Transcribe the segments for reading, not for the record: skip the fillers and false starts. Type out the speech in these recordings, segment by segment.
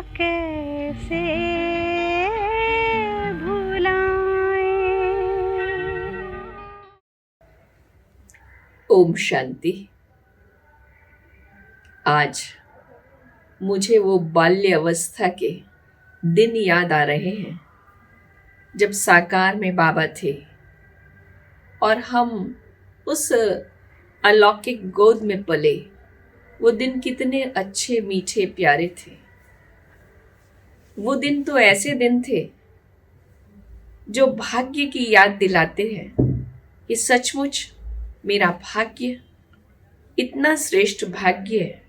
कैसे भुलाएं। ओम शांति। आज मुझे वो बाल्य अवस्था के दिन याद आ रहे हैं जब साकार में बाबा थे और हम उस अलौकिक गोद में पले। वो दिन कितने अच्छे, मीठे, प्यारे थे। वो दिन तो ऐसे दिन थे जो भाग्य की याद दिलाते हैं कि सचमुच मेरा भाग्य इतना श्रेष्ठ भाग्य है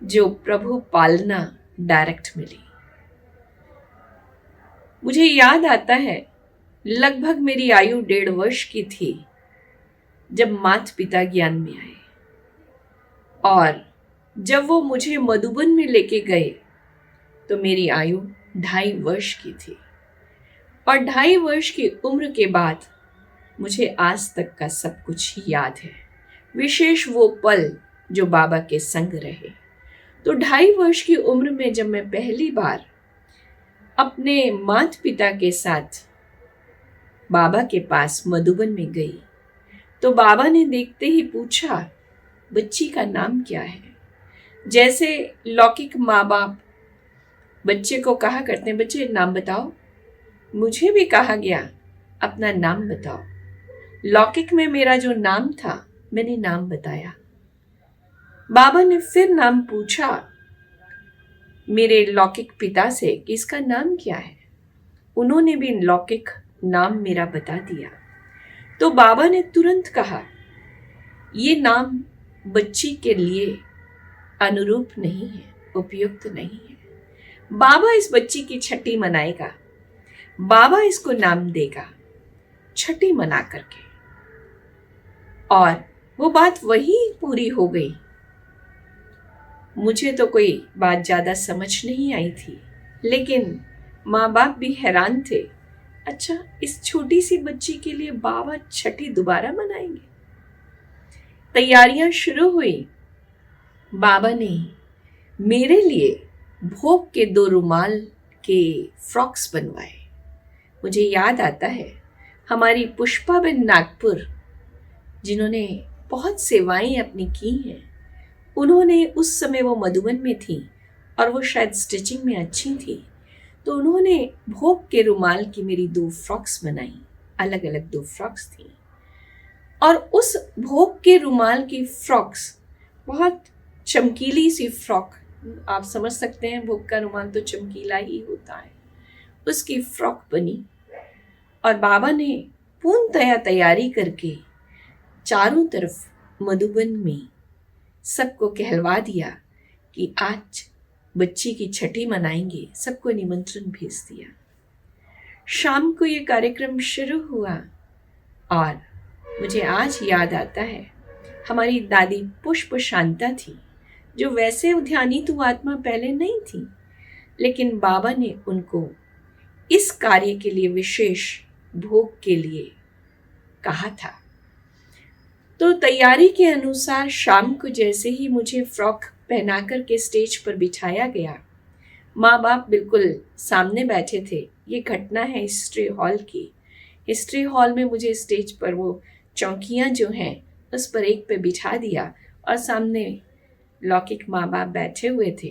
जो प्रभु पालना डायरेक्ट मिली। मुझे याद आता है लगभग मेरी आयु 1.5 वर्ष की थी जब माता पिता ज्ञान में आए, और जब वो मुझे मधुबन में लेके गए तो मेरी आयु 2.5 वर्ष की थी। और 2.5 वर्ष की उम्र के बाद मुझे आज तक का सब कुछ याद है, विशेष वो पल जो बाबा के संग रहे। तो 2.5 वर्ष की उम्र में जब मैं पहली बार अपने माता पिता के साथ बाबा के पास मधुबन में गई तो बाबा ने देखते ही पूछा, बच्ची का नाम क्या है। जैसे लौकिक माँ बाप बच्चे को कहा करते हैं, बच्चे नाम बताओ। मुझे भी कहा गया अपना नाम बताओ। लौकिक में मेरा जो नाम था मैंने नाम बताया। बाबा ने फिर नाम पूछा मेरे लौकिक पिता से कि इसका नाम क्या है। उन्होंने भी लौकिक नाम मेरा बता दिया। तो बाबा ने तुरंत कहा, ये नाम बच्ची के लिए अनुरूप नहीं है, उपयुक्त नहीं है। बाबा इस बच्ची की छठी मनाएगा, बाबा इसको नाम देगा छठी मना करके। और वो बात वही पूरी हो गई। मुझे तो कोई बात ज्यादा समझ नहीं आई थी, लेकिन माँ बाप भी हैरान थे। अच्छा, इस छोटी सी बच्ची के लिए बाबा छठी दोबारा मनाएंगे। तैयारियां शुरू हुई। बाबा ने मेरे लिए भोग के 2 रुमाल के फ्रॉक्स बनवाए। मुझे याद आता है हमारी पुष्पाबेन नागपुर, जिन्होंने बहुत सेवाएं अपनी की हैं, उन्होंने उस समय वो मधुबन में थी और वो शायद स्टिचिंग में अच्छी थी, तो उन्होंने भोग के रुमाल की मेरी 2 फ्रॉक्स बनाई। अलग अलग 2 फ्रॉक्स थी। और उस भोग के रुमाल की फ्रॉक्स बहुत चमकीली सी फ्रॉक, आप समझ सकते हैं भोग का रुमाल तो चमकीला ही होता है, उसकी फ्रॉक बनी। और बाबा ने पूर्णतया तैयारी करके चारों तरफ मधुबन में सबको कहलवा दिया कि आज बच्ची की छठी मनाएंगे। सबको निमंत्रण भेज दिया। शाम को ये कार्यक्रम शुरू हुआ और मुझे आज याद आता है हमारी दादी पुष्प शांता थी, जो वैसे ध्यानित आत्मा पहले नहीं थी, लेकिन बाबा ने उनको इस कार्य के लिए विशेष भोग के लिए कहा था। तो तैयारी के अनुसार शाम को जैसे ही मुझे फ्रॉक पहना कर के स्टेज पर बिठाया गया, माँ बाप बिल्कुल सामने बैठे थे। ये घटना है हिस्ट्री हॉल की। हिस्ट्री हॉल में मुझे स्टेज पर वो चौकियाँ जो हैं उस पर एक पे बिठा दिया और सामने लौकिक माँ बाप बैठे हुए थे।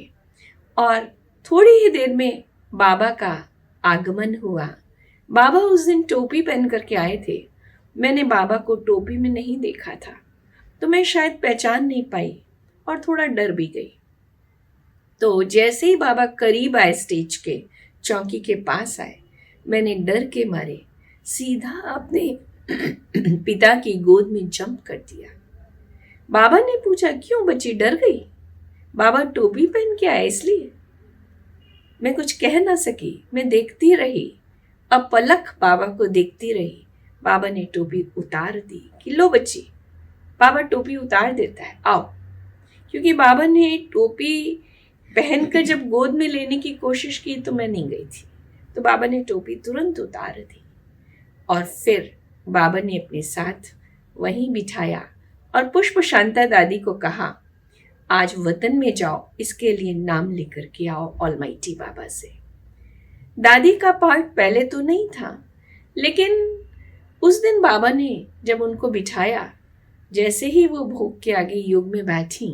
और थोड़ी ही देर में बाबा का आगमन हुआ। बाबा उस दिन टोपी पहन करके आए थे। मैंने बाबा को टोपी में नहीं देखा था, तो मैं शायद पहचान नहीं पाई और थोड़ा डर भी गई। तो जैसे ही बाबा करीब आए, स्टेज के चौकी के पास आए, मैंने डर के मारे सीधा अपने पिता की गोद में जंप कर दिया। बाबा ने पूछा, क्यों बच्ची डर गई? बाबा टोपी पहन के आए इसलिए। मैं कुछ कह ना सकी, मैं देखती रही, अपलक बाबा को देखती रही। बाबा ने टोपी उतार दी कि लो बच्ची। बाबा टोपी उतार देता है, आओ। क्योंकि बाबा ने टोपी पहनकर जब गोद में लेने की कोशिश की तो मैं नहीं गई थी, तो बाबा ने टोपी तुरंत उतार दी और फिर बाबा ने अपने साथ वहीं बिठाया और पुष्प शांता दादी को कहा, आज वतन में जाओ, इसके लिए नाम लेकर के आओ ऑलमाइटी बाबा से। दादी का पार्ट पहले तो नहीं था, लेकिन उस दिन बाबा ने जब उनको बिठाया, जैसे ही वो भोग के आगे योग में बैठी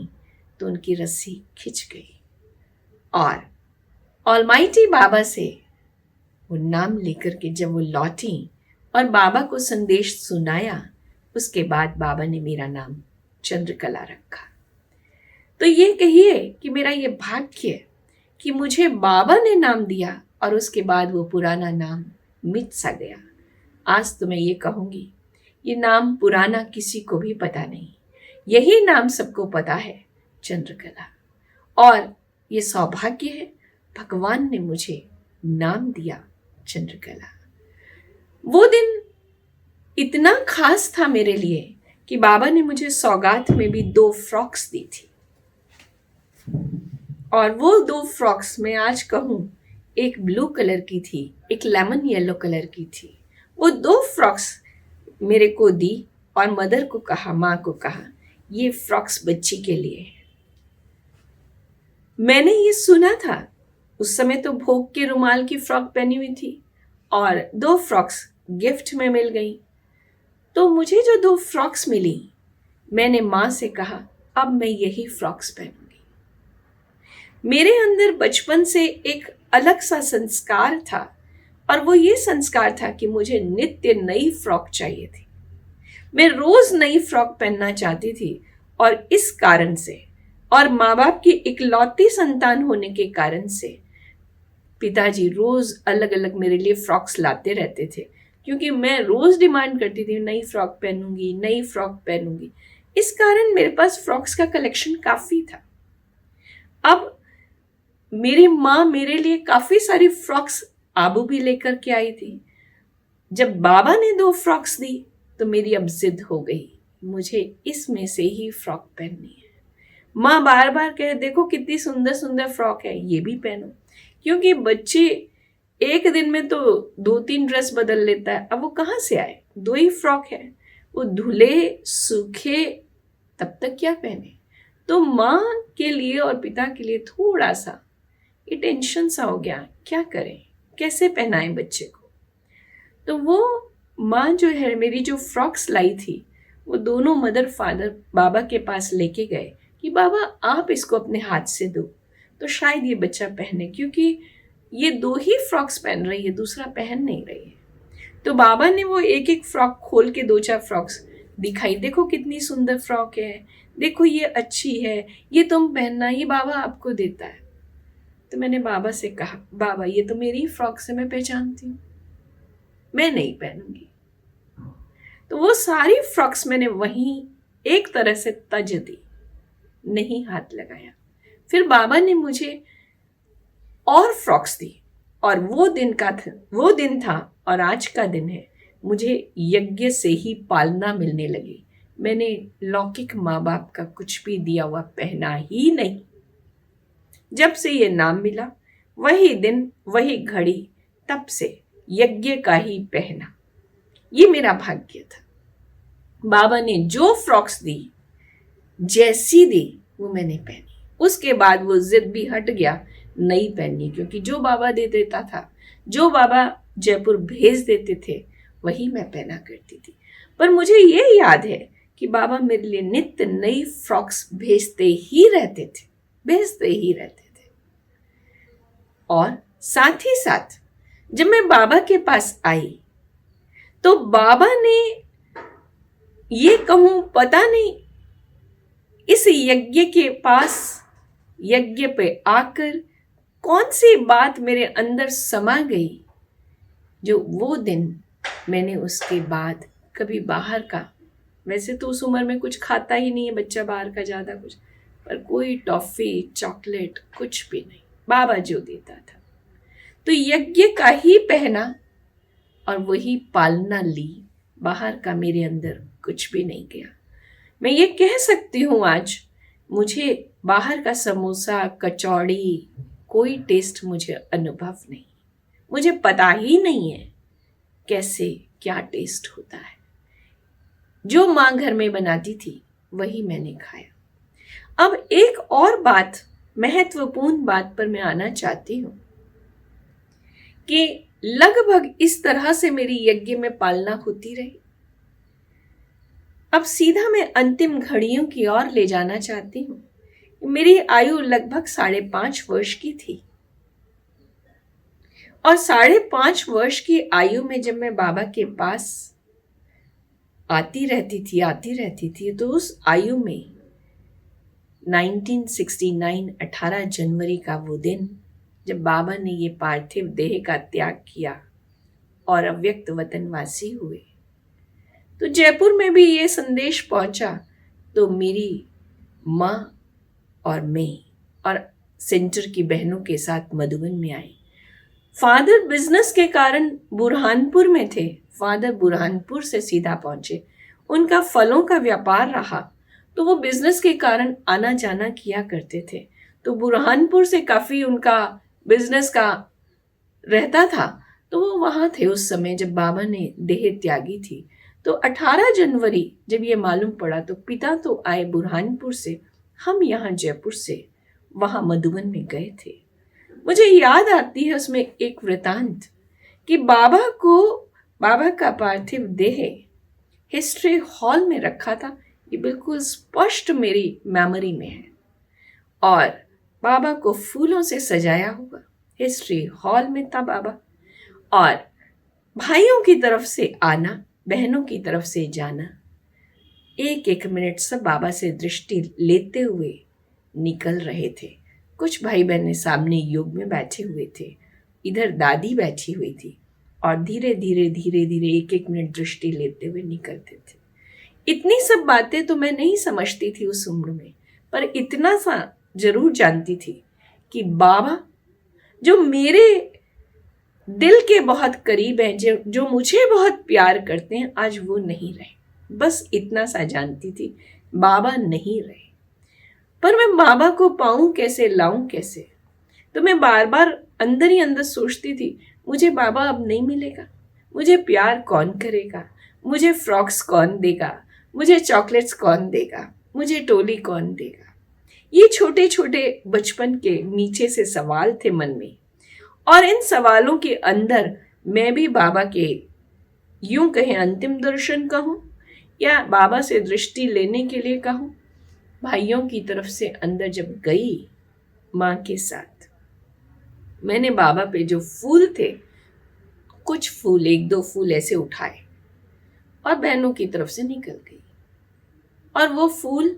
तो उनकी रस्सी खिंच गई और ऑलमाइटी बाबा से वो नाम लेकर के जब वो लौटी और बाबा को संदेश सुनाया, उसके बाद बाबा ने मेरा नाम चंद्रकला रखा। तो ये कहिए कि मेरा ये भाग्य है कि मुझे बाबा ने नाम दिया और उसके बाद वो पुराना नाम मिट सा गया। आज तो मैं ये कहूँगी, ये नाम पुराना किसी को भी पता नहीं, यही नाम सबको पता है, चंद्रकला। और ये सौभाग्य है, भगवान ने मुझे नाम दिया चंद्रकला। वो दिन इतना खास था मेरे लिए कि बाबा ने मुझे सौगात में भी 2 फ्रॉक्स दी थी। और वो 2 फ्रॉक्स मैं आज कहूँ, एक ब्लू कलर की थी, एक लेमन येलो कलर की थी। वो 2 फ्रॉक्स मेरे को दी और मदर को कहा, माँ को कहा, ये फ्रॉक्स बच्ची के लिए है। मैंने ये सुना था, उस समय तो भोग के रुमाल की फ्रॉक पहनी हुई थी और 2 फ्रॉक्स गिफ्ट में मिल गई। तो मुझे जो 2 फ्रॉक्स मिली, मैंने माँ से कहा, अब मैं यही फ्रॉक्स पहनूंगी। मेरे अंदर बचपन से एक अलग सा संस्कार था और वो ये संस्कार था कि मुझे नित्य नई फ्रॉक चाहिए थी। मैं रोज नई फ्रॉक पहनना चाहती थी और इस कारण से, और माँ बाप की इकलौती संतान होने के कारण से, पिताजी रोज अलग अलग मेरे लिए फ्रॉक्स लाते रहते थे, क्योंकि मैं रोज डिमांड करती थी नई फ्रॉक पहनूंगी, नई फ्रॉक पहनूंगी। इस कारण मेरे पास फ्रॉक्स का कलेक्शन काफी था। अब मेरी माँ मेरे लिए काफी सारी फ्रॉक्स आबू भी लेकर के आई थी। जब बाबा ने 2 फ्रॉक्स दी तो मेरी अब जिद हो गई, मुझे इसमें से ही फ्रॉक पहननी है। माँ बार बार कहे, देखो कितनी सुंदर सुंदर फ्रॉक है, ये भी पहनो। क्योंकि बच्चे एक दिन में तो 2-3 ड्रेस बदल लेता है, अब वो कहाँ से आए, 2 ही फ्रॉक है, वो धुले सूखे तब तक क्या पहने। तो माँ के लिए और पिता के लिए थोड़ा सा ये टेंशन सा हो गया, क्या करें, कैसे पहनाएं बच्चे को। तो वो माँ जो है, मेरी जो फ्रॉक्स लाई थी, वो दोनों मदर फादर बाबा के पास लेके गए कि बाबा आप इसको अपने हाथ से दो तो शायद ये बच्चा पहने, क्योंकि ये 2 ही फ्रॉक्स पहन रही है, दूसरा पहन नहीं रही है। तो बाबा ने वो एक एक फ्रॉक खोल के 2-4 फ्रॉक्स दिखाई, देखो कितनी सुंदर फ्रॉक है, देखो ये अच्छी है, ये तुम पहनना, ये बाबा आपको देता है। तो मैंने बाबा से कहा, बाबा ये तो मेरी फ्रॉक से मैं पहचानती हूँ, मैं नहीं पहनूंगी। तो वो सारी फ्रॉक्स मैंने वहीं एक तरह से तज दी, नहीं हाथ लगाया। फिर बाबा ने मुझे और फ्रॉक्स दी और वो दिन था और आज का दिन है, मुझे यज्ञ से ही पालना मिलने लगी। मैंने लौकिक माँ बाप का कुछ भी दिया हुआ पहना ही नहीं। जब से ये नाम मिला, वही दिन वही घड़ी, तब से यज्ञ का ही पहना, ये मेरा भाग्य था। बाबा ने जो फ्रॉक्स दी, जैसी दी, वो मैंने पहनी। उसके बाद वो जिद भी हट गया नहीं पहननी, क्योंकि जो बाबा दे देता था, जो बाबा जयपुर भेज देते थे, वही मैं पहना करती थी। पर मुझे ये याद है कि बाबा मेरे लिए नित्य नई फ्रॉक्स भेजते ही रहते थे। और साथ ही साथ जब मैं बाबा के पास आई तो बाबा ने, ये कहूं पता नहीं, इस यज्ञ पे आकर कौन सी बात मेरे अंदर समा गई, जो वो दिन मैंने उसके बाद कभी बाहर का, वैसे तो उस उम्र में कुछ खाता ही नहीं है बच्चा बाहर का ज़्यादा कुछ, पर कोई टॉफ़ी चॉकलेट कुछ भी नहीं, बाबा जो देता था। तो यज्ञ का ही पहना और वही पालना ली, बाहर का मेरे अंदर कुछ भी नहीं गया। मैं ये कह सकती हूँ आज, मुझे बाहर का समोसा कचौड़ी कोई टेस्ट मुझे अनुभव नहीं, मुझे पता ही नहीं है कैसे क्या टेस्ट होता है। जो माँ घर में बनाती थी वही मैंने खाया। अब एक और बात, महत्वपूर्ण बात पर मैं आना चाहती हूं कि लगभग इस तरह से मेरी यज्ञ में पालना होती रही। अब सीधा मैं अंतिम घड़ियों की ओर ले जाना चाहती हूं। मेरी आयु लगभग 5.5 वर्ष की थी और 5.5 वर्ष की आयु में जब मैं बाबा के पास आती रहती थी तो उस आयु में 1969 18 जनवरी का वो दिन जब बाबा ने ये पार्थिव देह का त्याग किया और अव्यक्त वतनवासी हुए, तो जयपुर में भी ये संदेश पहुंचा। तो मेरी माँ और मैं और सेंटर की बहनों के साथ मधुबन में आई। फादर बिजनेस के कारण बुरहानपुर में थे। फादर बुरहानपुर से सीधा पहुंचे। उनका फलों का व्यापार रहा तो वो बिजनेस के कारण आना जाना किया करते थे। तो बुरहानपुर से काफी उनका बिजनेस का रहता था, तो वो वहां थे उस समय जब बाबा ने देह त्यागी थी। तो 18 जनवरी जब ये मालूम पड़ा तो पिता तो आए बुरहानपुर से, हम यहाँ जयपुर से वहां मधुबन में गए थे। मुझे याद आती है उसमें एक वृतांत कि बाबा का पार्थिव देह हिस्ट्री हॉल में रखा था। ये बिल्कुल स्पष्ट मेरी मेमोरी में है। और बाबा को फूलों से सजाया हुआ हिस्ट्री हॉल में था बाबा, और भाइयों की तरफ से आना, बहनों की तरफ से जाना। एक एक मिनट सब बाबा से दृष्टि लेते हुए निकल रहे थे। कुछ भाई बहनें सामने योग में बैठे हुए थे, इधर दादी बैठी हुई थी और धीरे धीरे एक एक मिनट दृष्टि लेते हुए निकलते थे। इतनी सब बातें तो मैं नहीं समझती थी उस उम्र में, पर इतना सा जरूर जानती थी कि बाबा जो मेरे दिल के बहुत करीब हैं, जो मुझे बहुत प्यार करते हैं, आज वो नहीं रहे। बस इतना सा जानती थी, बाबा नहीं रहे। पर मैं बाबा को पाऊं कैसे, लाऊं कैसे? तो मैं बार बार अंदर ही अंदर सोचती थी, मुझे बाबा अब नहीं मिलेगा, मुझे प्यार कौन करेगा, मुझे फ्रॉक्स कौन देगा, मुझे चॉकलेट्स कौन देगा, मुझे टोली कौन देगा। ये छोटे छोटे बचपन के नीचे से सवाल थे मन में, और इन सवालों के अंदर मैं भी बाबा के यूं कहें अंतिम दर्शन कहूं या बाबा से दृष्टि लेने के लिए कहूं, भाइयों की तरफ से अंदर जब गई माँ के साथ, मैंने बाबा पे जो फूल थे, कुछ फूल, 1-2 फूल ऐसे उठाए और बहनों की तरफ से निकल गई। और वो फूल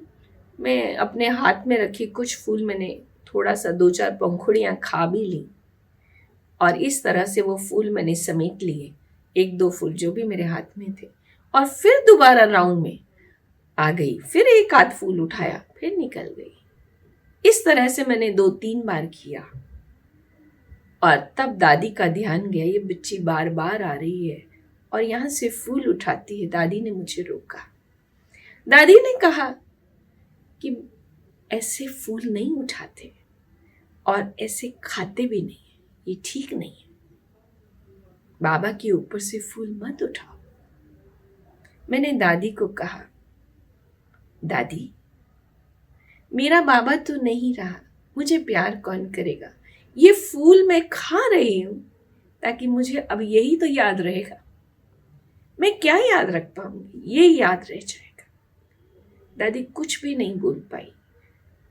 मैं अपने हाथ में रखी, कुछ फूल मैंने थोड़ा सा 2-4 पंखुड़ियां खा भी ली, और इस तरह से वो फूल मैंने समेट लिए, 1-2 फूल जो भी मेरे हाथ में थे, और फिर दोबारा राउंड में आ गई, फिर 1-आध फूल उठाया, फिर निकल गई। इस तरह से मैंने 2-3 बार किया। और तब दादी का ध्यान गया, ये बच्ची बार बार आ रही है और यहाँ से फूल उठाती है। दादी ने मुझे रोका। दादी ने कहा कि ऐसे फूल नहीं उठाते और ऐसे खाते भी नहीं, ये ठीक नहीं है, बाबा के ऊपर से फूल मत उठाओ। मैंने दादी को कहा, दादी मेरा बाबा तो नहीं रहा, मुझे प्यार कौन करेगा? ये फूल मैं खा रही हूं ताकि मुझे अब यही तो याद रहेगा। मैं क्या याद रख पाऊंगी, ये याद रह जाएगा। दादी कुछ भी नहीं बोल पाई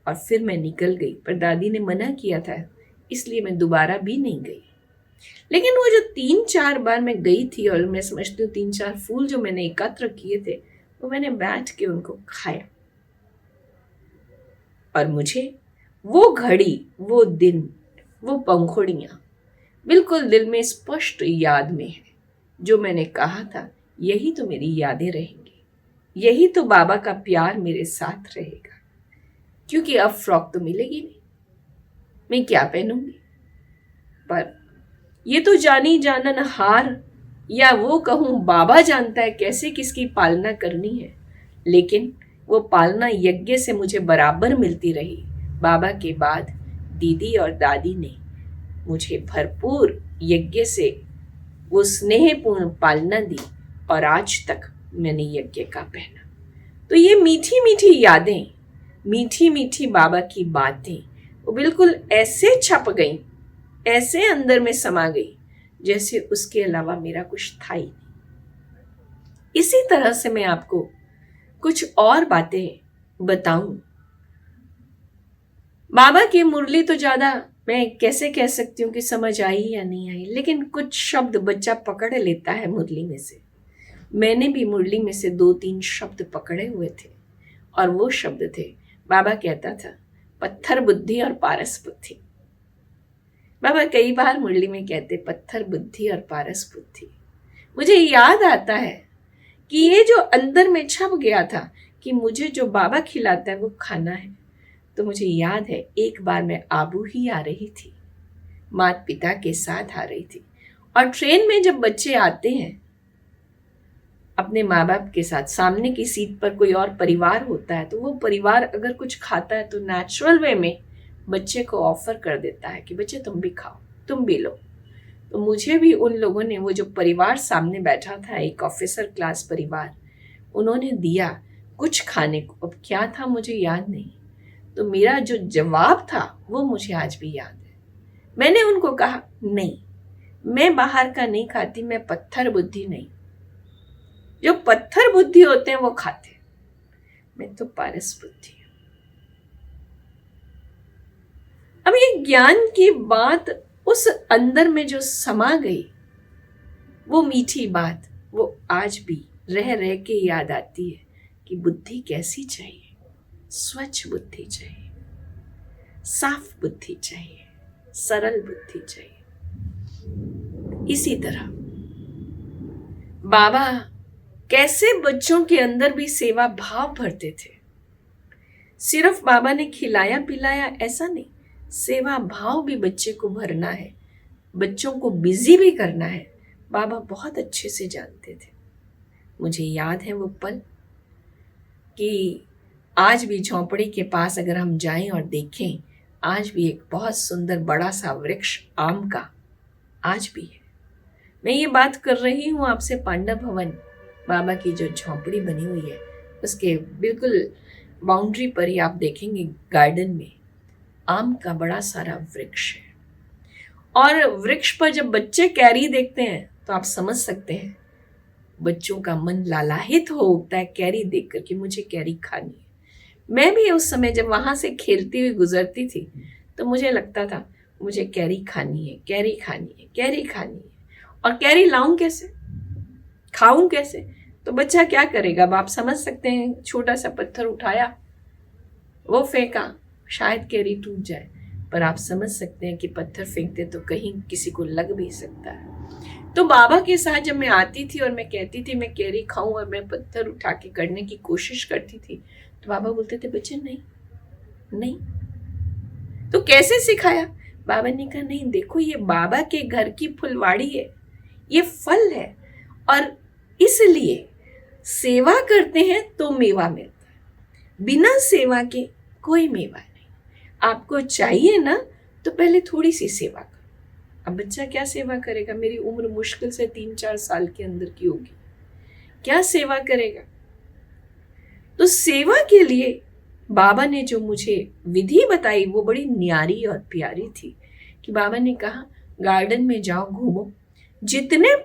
और फिर मैं निकल गई, पर दादी ने मना किया था इसलिए मैं दोबारा भी नहीं गई। लेकिन वो जो 3-4 बार मैं गई थी, और मैं समझती हूँ 3-4 फूल जो मैंने एकत्र किए थे, वो मैंने बैठ के उनको खाया। और मुझे वो घड़ी, वो दिन, वो पंखुड़ियां बिल्कुल दिल में स्पष्ट याद में है। जो मैंने कहा था, यही तो मेरी यादें रहेंगी, यही तो बाबा का प्यार मेरे साथ रहेगा। क्योंकि अब फ्रॉक तो मिलेगी नहीं, मैं क्या पहनूंगी? पर ये तो जानी जानन हार, या वो कहूँ बाबा जानता है कैसे किसकी पालना करनी है। लेकिन वो पालना यज्ञ से मुझे बराबर मिलती रही। बाबा के बाद दीदी और दादी ने मुझे भरपूर यज्ञ से वो स्नेहपूर्ण पालना दी, और आज तक मैंने यज्ञ का पहना। तो ये मीठी मीठी यादें मीठी मीठी बाबा की बातें वो बिल्कुल ऐसे छप गई, ऐसे अंदर में समा गई जैसे उसके अलावा मेरा कुछ था ही नहीं। इसी तरह से मैं आपको कुछ और बातें बताऊं। बाबा की मुरली तो ज्यादा मैं कैसे कह सकती हूँ कि समझ आई या नहीं आई, लेकिन कुछ शब्द बच्चा पकड़ लेता है मुरली में से। मैंने भी मुरली में से 2-3 शब्द पकड़े हुए थे और वो शब्द थे, बाबा कहता था पत्थर बुद्धि और पारस बुद्धि। बाबा कई बार मुरली में कहते पत्थर बुद्धि और पारस बुद्धि। मुझे याद आता है कि ये जो अंदर में छप गया था कि मुझे जो बाबा खिलाता है वो खाना है, तो मुझे याद है एक बार मैं आबू ही आ रही थी, माता पिता के साथ आ रही थी, और ट्रेन में जब बच्चे आते हैं अपने माँ बाप के साथ, सामने की सीट पर कोई और परिवार होता है, तो वो परिवार अगर कुछ खाता है तो नेचुरल वे में बच्चे को ऑफर कर देता है कि बच्चे तुम भी खाओ, तुम भी लो। तो मुझे भी उन लोगों ने, वो जो परिवार सामने बैठा था, एक ऑफिसर क्लास परिवार, उन्होंने दिया कुछ खाने को। अब क्या था मुझे याद नहीं, तो मेरा जो जवाब था वो मुझे आज भी याद है। मैंने उनको कहा नहीं, मैं बाहर का नहीं खाती, मैं पत्थर बुद्धि नहीं। जो पत्थर बुद्धि होते हैं वो खाते, मैं तो पारस बुद्धि हूं। अब ये ज्ञान की बात उस अंदर में जो समा गई, वो मीठी बात वो आज भी रह रह के याद आती है कि बुद्धि कैसी चाहिए। स्वच्छ बुद्धि चाहिए, साफ बुद्धि चाहिए, सरल बुद्धि चाहिए। इसी तरह बाबा कैसे बच्चों के अंदर भी सेवा भाव भरते थे। सिर्फ बाबा ने खिलाया पिलाया ऐसा नहीं, सेवा भाव भी बच्चे को भरना है, बच्चों को बिजी भी करना है। बाबा बहुत अच्छे से जानते थे। मुझे याद है वो पल कि आज भी झोंपड़ी के पास अगर हम जाएं और देखें, आज भी एक बहुत सुंदर बड़ा सा वृक्ष आम का आज भी है। मैं ये बात कर रही हूँ आपसे पांडव भवन बाबा की जो झोंपड़ी बनी हुई है, उसके बिल्कुल बाउंड्री पर ही आप देखेंगे गार्डन में आम का बड़ा सारा वृक्ष है। और वृक्ष पर जब बच्चे कैरी देखते हैं तो आप समझ सकते हैं बच्चों का मन लालायित हो उठता है कैरी देख कर कि मुझे कैरी खानी है। मैं भी उस समय जब वहां से खेलती हुई गुजरती थी तो मुझे लगता था मुझे कैरी खानी है, कैरी खानी है, कैरी खानी है। और कैरी लाऊं कैसे, खाऊं कैसे? तो बच्चा क्या करेगा, अब आप समझ सकते हैं। छोटा सा पत्थर उठाया, वो फेंका, शायद कैरी टूट जाए, पर आप समझ सकते हैं कि पत्थर फेंकते तो कहीं किसी को लग भी सकता है। तो बाबा के साथ जब मैं आती थी और मैं कहती थी मैं कैरी खाऊं और मैं पत्थर उठा के करने की कोशिश करती थी, तो बाबा बोलते थे बच्चे नहीं नहीं। तो कैसे सिखाया? बाबा ने कहा नहीं देखो, ये बाबा के घर की फुलवाड़ी है, ये फल है, और इसलिए सेवा करते हैं तो मेवा मिलता है, बिना सेवा के कोई मेवा नहीं। आपको चाहिए ना तो पहले थोड़ी सी सेवा करो। अब बच्चा क्या सेवा करेगा? मेरी उम्र मुश्किल से 3-4 साल के अंदर की होगी, क्या सेवा करेगा? तो सेवा के लिए बाबा ने जो मुझे विधि बताई वो बड़ी न्यारी और प्यारी थी कि बाबा ने कहा गार्डन में जाओ, घूमो, जितने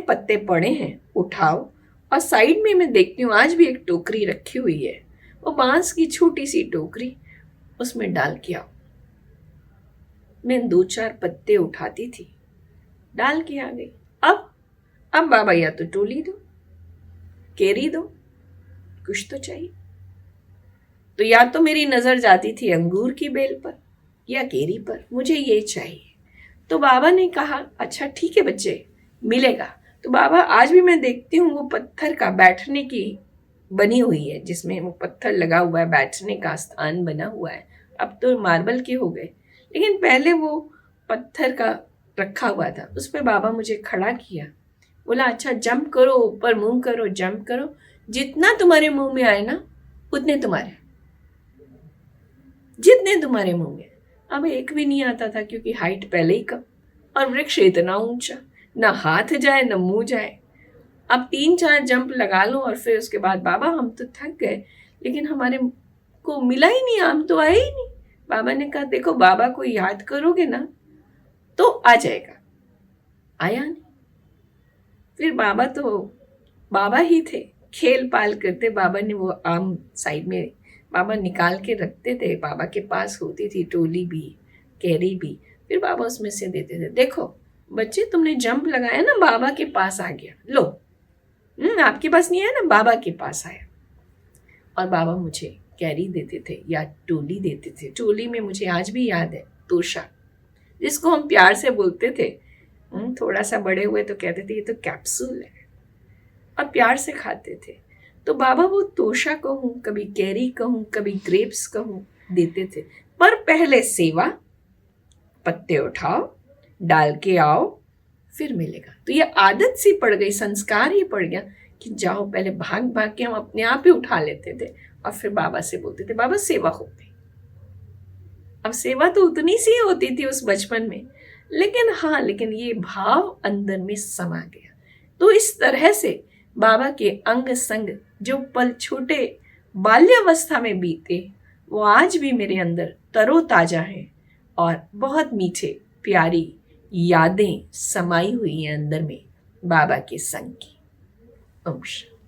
पत्ते पड़े हैं उठाओ, और साइड में मैं देखती हूँ आज भी एक टोकरी रखी हुई है, वो बांस की छोटी सी टोकरी, उसमें डाल के आओ। मैं 2-4 पत्ते उठाती थी, डाल के आ गई। अब बाबा या तो टोली दो, केरी दो, कुछ तो चाहिए। तो या तो मेरी नजर जाती थी अंगूर की बेल पर या केरी पर, मुझे ये चाहिए। तो बाबा ने कहा अच्छा ठीक है बच्चे, मिलेगा। तो बाबा आज भी मैं देखती हूँ वो पत्थर का बैठने की बनी हुई है, जिसमें वो पत्थर लगा हुआ है, बैठने का स्थान बना हुआ है। अब तो मार्बल के हो गए, लेकिन पहले वो पत्थर का रखा हुआ था। उस पर बाबा मुझे खड़ा किया, बोला अच्छा जंप करो, ऊपर मुंह करो, जंप करो, जितना तुम्हारे मुंह में आए ना उतने तुम्हारे, जितने तुम्हारे मुंह में। अब एक भी नहीं आता था क्योंकि हाइट पहले ही कम और वृक्ष इतना ऊंचा, ना हाथ जाए ना मुंह जाए। अब 3-4 जंप लगा लो और फिर उसके बाद बाबा हम तो थक गए, लेकिन हमारे को मिला ही नहीं, आम तो आया ही नहीं। बाबा ने कहा देखो बाबा को याद करोगे ना तो आ जाएगा, आया नहीं। फिर बाबा तो बाबा ही थे, खेल पाल करते। बाबा ने वो आम साइड में बाबा निकाल के रखते थे, बाबा के पास होती थी टोली भी, कैरी भी। फिर बाबा उसमें से देते थे, देखो बच्चे तुमने जंप लगाया ना, बाबा के पास आ गया, लो। आपके पास नहीं आया ना, बाबा के पास आया। और बाबा मुझे कैरी देते थे या टोली देते थे। टोली में मुझे आज भी याद है तोशा, जिसको हम प्यार से बोलते थे। थोड़ा सा बड़े हुए तो कहते थे ये तो कैप्सूल है, और प्यार से खाते थे। तो बाबा वो तोशा कहूँ, कभी कैरी कहूँ, कभी ग्रेप्स कहूँ, देते थे। पर पहले सेवा, पत्ते उठाओ, डाल के आओ, फिर मिलेगा। तो ये आदत सी पड़ गई, संस्कार ही पड़ गया कि जाओ। पहले भाग भाग के हम अपने आप ही उठा लेते थे और फिर बाबा से बोलते थे बाबा सेवा हो गई। अब सेवा तो उतनी सी होती थी उस बचपन में, लेकिन हाँ, लेकिन ये भाव अंदर में समा गया। तो इस तरह से बाबा के अंग संग जो पल छोटे बाल्यावस्था में बीते, वो आज भी मेरे अंदर तरोताजा हैं और बहुत मीठे प्यारी यादें समाई हुई हैं अंदर में बाबा के संग की। ओम शांति।